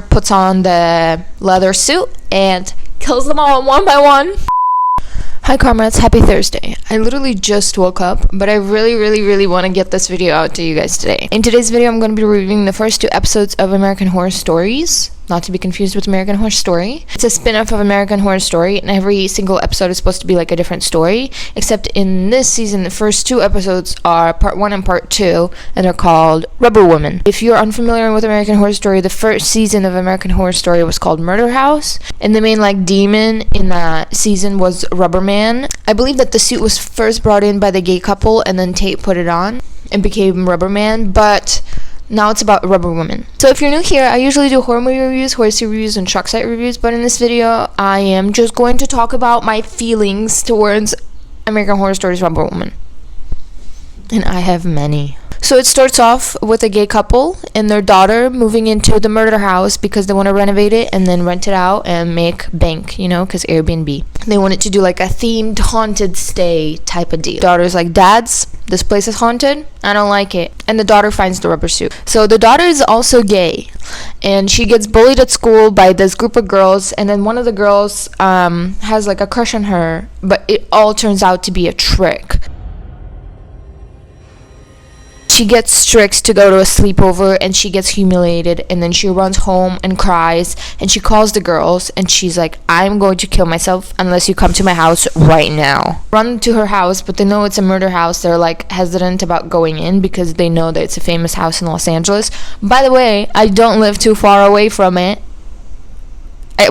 puts on the leather suit and kills them all one by one. Hi comrades, happy Thursday. I literally just woke up, but I really want to get this video out to you guys today. In today's video, I'm going to be reviewing the first 2 episodes of American Horror Stories, not to be confused with American Horror Story. It's a spin-off of American Horror Story, and every single episode is supposed to be like a different story, except in this season, the first 2 episodes are part 1 and part 2, and they're called Rubber Woman. If you're unfamiliar with American Horror Story, the first season of American Horror Story was called Murder House, and the main demon in that season was Rubber Man. I believe that the suit was first brought in by the gay couple, and then Tate put it on and became Rubber Man, but now it's about Rubber Woman. So if you're new here, I usually do horror movie reviews, horror series reviews, and shock site reviews, but in this video, I am just going to talk about my feelings towards American Horror Story's Rubber Woman. And I have many. So it starts off with a gay couple and their daughter moving into the murder house because they want to renovate it and then rent it out and make bank, you know, because Airbnb. They wanted to do like a themed haunted stay type of deal. Daughter's like, Dads, this place is haunted. I don't like it. And the daughter finds the rubber suit. So the daughter is also gay, and she gets bullied at school by this group of girls, and then one of the girls has like a crush on her, but it all turns out to be a trick. She gets tricked to go to a sleepover, and she gets humiliated, and then she runs home and cries, and she calls the girls, and she's like, I'm going to kill myself unless you come to my house right now. Run to her house, but they know it's a murder house. They're like hesitant about going in because they know that it's a famous house in Los Angeles. By the way, I don't live too far away from it.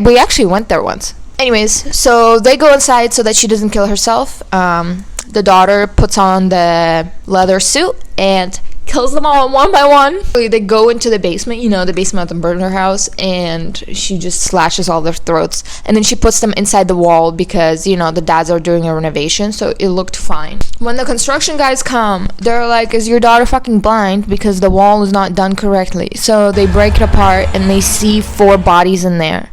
We actually went there once. Anyways, so they go inside so that she doesn't kill herself. The daughter puts on the leather suit and kills them all one by one. They go into the basement, you know, the basement of the murder house, and she just slashes all their throats. And then she puts them inside the wall because, you know, the dads are doing a renovation, so it looked fine. When the construction guys come, they're like, is your daughter fucking blind? Because the wall is not done correctly. So they break it apart and they see 4 bodies in there.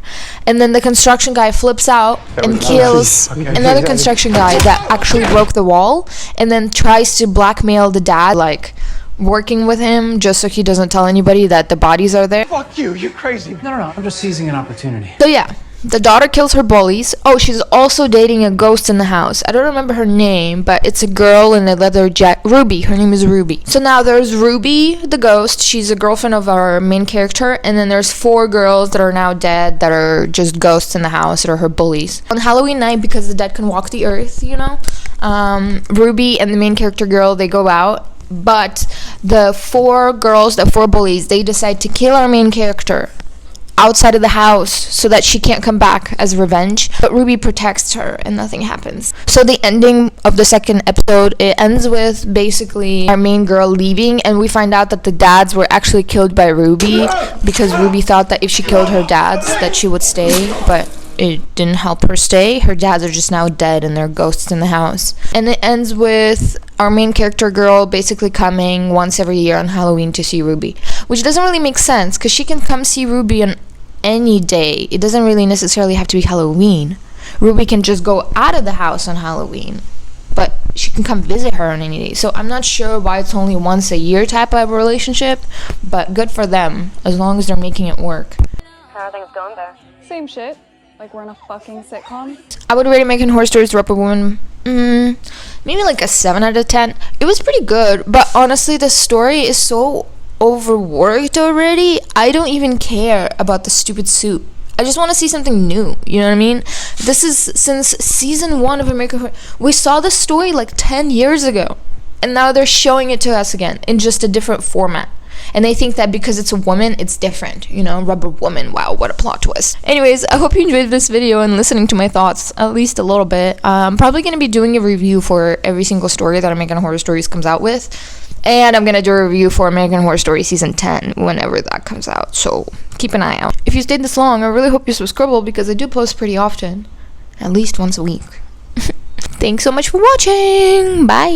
And then the construction guy flips out and kills another construction guy that actually broke the wall, and then tries to blackmail the dad, like working with him just so he doesn't tell anybody that the bodies are there. Fuck you, you're crazy. No, I'm just seizing an opportunity. So yeah, the daughter kills her bullies. Oh, she's also dating a ghost in the house. I don't remember her name, but it's a girl in a leather jacket. Ruby. Her name is Ruby. So now there's Ruby, the ghost. She's a girlfriend of our main character. And then there's 4 girls that are now dead that are just ghosts in the house that are her bullies. On Halloween night, because the dead can walk the earth, you know, Ruby and the main character girl, they go out. But the 4 girls, the 4 bullies, they decide to kill our main character outside of the house so that she can't come back as revenge. But Ruby protects her and nothing happens. So the ending of the 2nd episode, it ends with basically our main girl leaving, and we find out that the dads were actually killed by Ruby because Ruby thought that if she killed her dads that she would stay, but it didn't help her stay. Her dads are just now dead and they're ghosts in the house. And it ends with our main character girl basically coming once every year on Halloween to see Ruby, which doesn't really make sense because she can come see Ruby on any day. It doesn't really necessarily have to be Halloween. Ruby can just go out of the house on Halloween, but she can come visit her on any day. So I'm not sure why it's only once a year type of relationship, but good for them as long as they're making it work. How are things going there? Same shit. Like we're in a fucking sitcom. I would rate American Horror Story's Rubber Woman maybe like a 7 out of 10. It was pretty good, but honestly the story is so overworked already. I don't even care about the stupid suit. I just want to see something new, you know what I mean? This is since season 1 of American Horror. We saw this story like 10 years ago, and now they're showing it to us again in just a different format. And they think that because it's a woman, it's different, you know, Rubber Woman. Wow, what a plot twist. Anyways, I hope you enjoyed this video and listening to my thoughts at least a little bit. I'm probably going to be doing a review for every single story that American Horror Stories comes out with. And I'm going to do a review for American Horror Story Season 10 whenever that comes out. So keep an eye out. If you stayed this long, I really hope you're subscribable because I do post pretty often. At least once a week. Thanks so much for watching. Bye.